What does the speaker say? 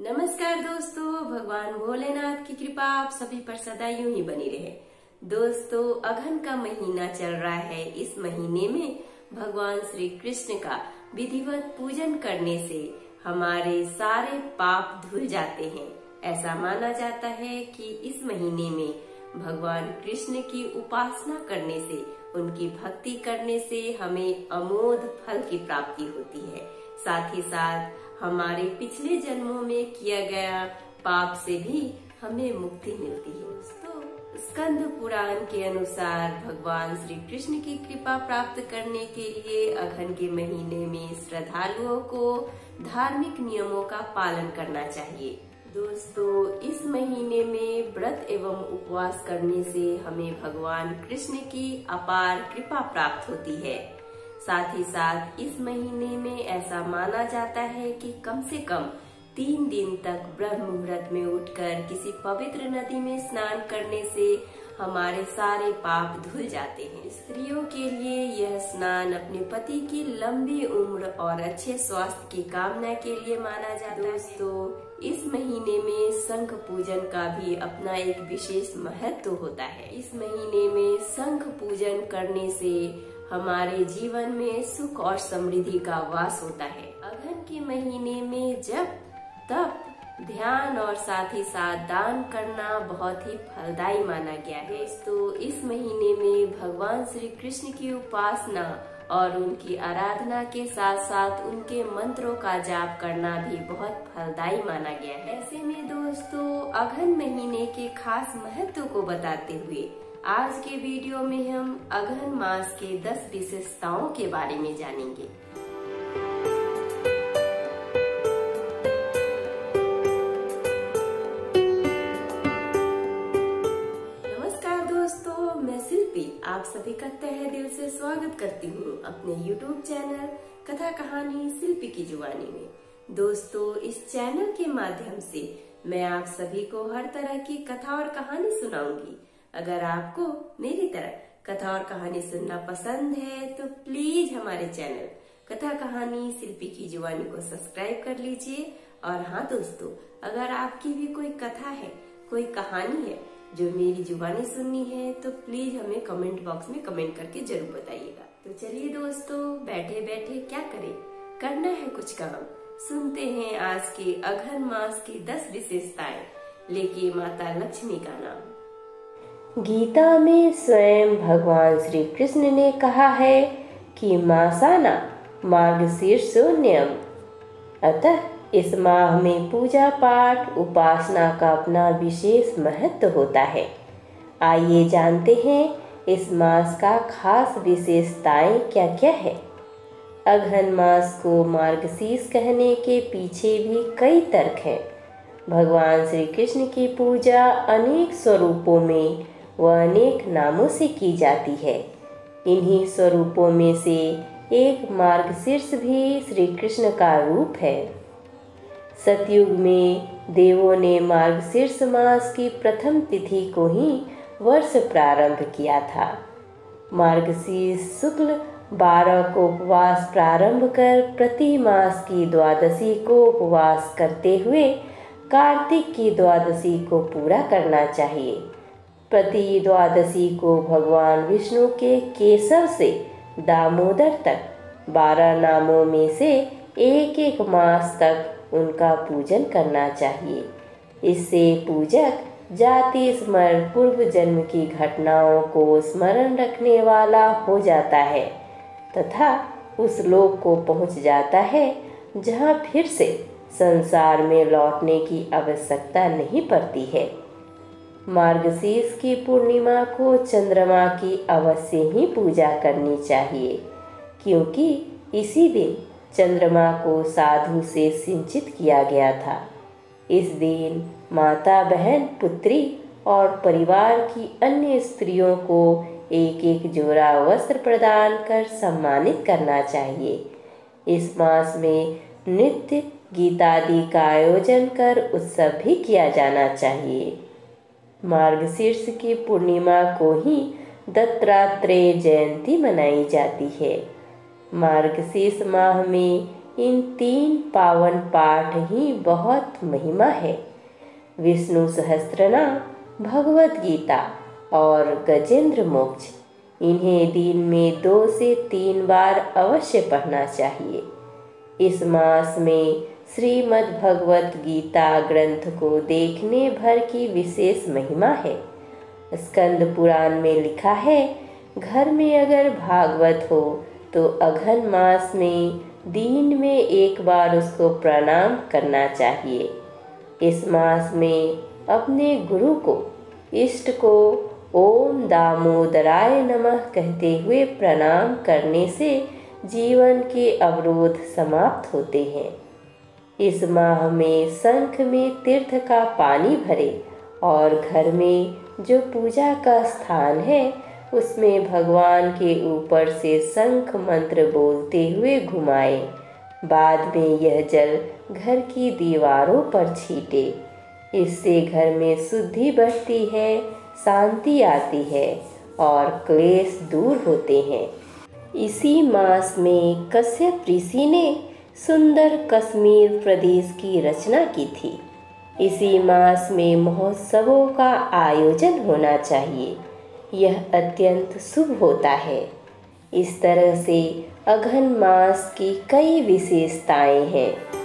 नमस्कार दोस्तों, भगवान भोलेनाथ की कृपा आप सभी पर सदा यूं ही बनी रहे। दोस्तों, अघन का महीना चल रहा है। इस महीने में भगवान श्री कृष्ण का विधिवत पूजन करने से हमारे सारे पाप धुल जाते हैं। ऐसा माना जाता है कि इस महीने में भगवान कृष्ण की उपासना करने से, उनकी भक्ति करने से हमें अमोघ फल की प्राप्ति होती है। साथ ही साथ हमारे पिछले जन्मों में किया गया पाप से भी हमें मुक्ति मिलती है। दोस्तों, स्कंद पुराण के अनुसार भगवान श्री कृष्ण की कृपा प्राप्त करने के लिए अघन के महीने में श्रद्धालुओं को धार्मिक नियमों का पालन करना चाहिए। दोस्तों, इस महीने में व्रत एवं उपवास करने से हमें भगवान कृष्ण की अपार कृपा प्राप्त होती है। साथ ही साथ इस महीने में ऐसा माना जाता है कि कम से कम 3 दिन तक ब्रह्म मुहूर्त में उठकर किसी पवित्र नदी में स्नान करने से हमारे सारे पाप धुल जाते हैं। स्त्रियों के लिए यह स्नान अपने पति की लंबी उम्र और अच्छे स्वास्थ्य की कामना के लिए माना जाता है। दोस्तों, इस महीने में शंख पूजन का भी अपना एक विशेष महत्व होता है। इस महीने में शंख पूजन करने से हमारे जीवन में सुख और समृद्धि का वास होता है। अघन के महीने में जब तप, ध्यान और साथ ही साथ दान करना बहुत ही फलदायी माना गया है। तो इस महीने में भगवान श्री कृष्ण की उपासना और उनकी आराधना के साथ साथ उनके मंत्रों का जाप करना भी बहुत फलदायी माना गया है। ऐसे में दोस्तों, अघन महीने के खास महत्व को बताते हुए आज के वीडियो में हम अघन मास के 10 विशेषताओं के बारे में जानेंगे। नमस्कार दोस्तों, मैं शिल्पी आप सभी का तहे दिल से स्वागत करती हूँ अपने YouTube चैनल कथा कहानी शिल्पी की जुबानी में। दोस्तों, इस चैनल के माध्यम से मैं आप सभी को हर तरह की कथा और कहानी सुनाऊंगी। अगर आपको मेरी तरह कथा और कहानी सुनना पसंद है तो प्लीज हमारे चैनल कथा कहानी शिल्पी की जुबानी को सब्सक्राइब कर लीजिए। और हाँ दोस्तों, अगर आपकी भी कोई कथा है, कोई कहानी है जो मेरी जुबानी सुननी है तो प्लीज हमें कमेंट बॉक्स में कमेंट करके जरूर बताइएगा। तो चलिए दोस्तों, बैठे बैठे क्या करें, करना है कुछ काम। सुनते हैं आज के अघन मास की 10 विशेषताएं लेके माता लक्ष्मी का नाम। गीता में स्वयं भगवान श्री कृष्ण ने कहा है कि मासाना मार्गशीर्षोन्यम, अतः इस माह में पूजा पाठ उपासना का अपना विशेष महत्व होता है। आइए जानते हैं इस मास का खास विशेषताएं क्या क्या है। अघन मास को मार्गशीर्ष कहने के पीछे भी कई तर्क हैं। भगवान श्री कृष्ण की पूजा अनेक स्वरूपों में व अनेक नामों से की जाती है। इन्हीं स्वरूपों में से एक मार्गशीर्ष भी श्री कृष्ण का रूप है। सतयुग में देवों ने मार्गशीर्ष मास की प्रथम तिथि को ही वर्ष प्रारंभ किया था। मार्गशीर्ष शुक्ल 12 को उपवास प्रारंभ कर प्रति मास की द्वादशी को उपवास करते हुए कार्तिक की द्वादशी को पूरा करना चाहिए। प्रति द्वादशी को भगवान विष्णु के केशव से दामोदर तक 12 नामों में से एक एक मास तक उनका पूजन करना चाहिए। इससे पूजक जाति स्मरण पूर्व जन्म की घटनाओं को स्मरण रखने वाला हो जाता है तथा उस लोक को पहुंच जाता है जहां फिर से संसार में लौटने की आवश्यकता नहीं पड़ती है। मार्गशीर्ष की पूर्णिमा को चंद्रमा की अवश्य ही पूजा करनी चाहिए, क्योंकि इसी दिन चंद्रमा को साधु से सिंचित किया गया था। इस दिन माता, बहन, पुत्री और परिवार की अन्य स्त्रियों को एक एक जोड़ा वस्त्र प्रदान कर सम्मानित करना चाहिए। इस मास में नृत्य, गीतादि का आयोजन कर उत्सव भी किया जाना चाहिए। मार्गशीर्ष की पूर्णिमा को ही दत्तात्रेय जयंती मनाई जाती है। मार्गशीर्ष माह में इन 3 पावन पाठ ही बहुत महिमा है। विष्णु सहस्त्रनाम, भगवत गीता और गजेंद्र मोक्ष, इन्हें दिन में 2 से 3 बार अवश्य पढ़ना चाहिए। इस मास में श्रीमद् भगवत गीता ग्रंथ को देखने भर की विशेष महिमा है। स्कंद पुराण में लिखा है, घर में अगर भागवत हो तो अघन मास में दिन में 1 बार उसको प्रणाम करना चाहिए। इस मास में अपने गुरु को, इष्ट को ओम दामोदराय नमः कहते हुए प्रणाम करने से जीवन के अवरोध समाप्त होते हैं। इस माह में शंख में तीर्थ का पानी भरे और घर में जो पूजा का स्थान है उसमें भगवान के ऊपर से शंख मंत्र बोलते हुए घुमाएं। बाद में यह जल घर की दीवारों पर छीटे। इससे घर में शुद्धि बढ़ती है, शांति आती है और क्लेश दूर होते हैं। इसी मास में कश्यप ऋषि ने सुंदर कश्मीर प्रदेश की रचना की थी। इसी मास में महोत्सवों का आयोजन होना चाहिए। यह अत्यंत शुभ होता है। इस तरह से अघन मास की कई विशेषताएं हैं।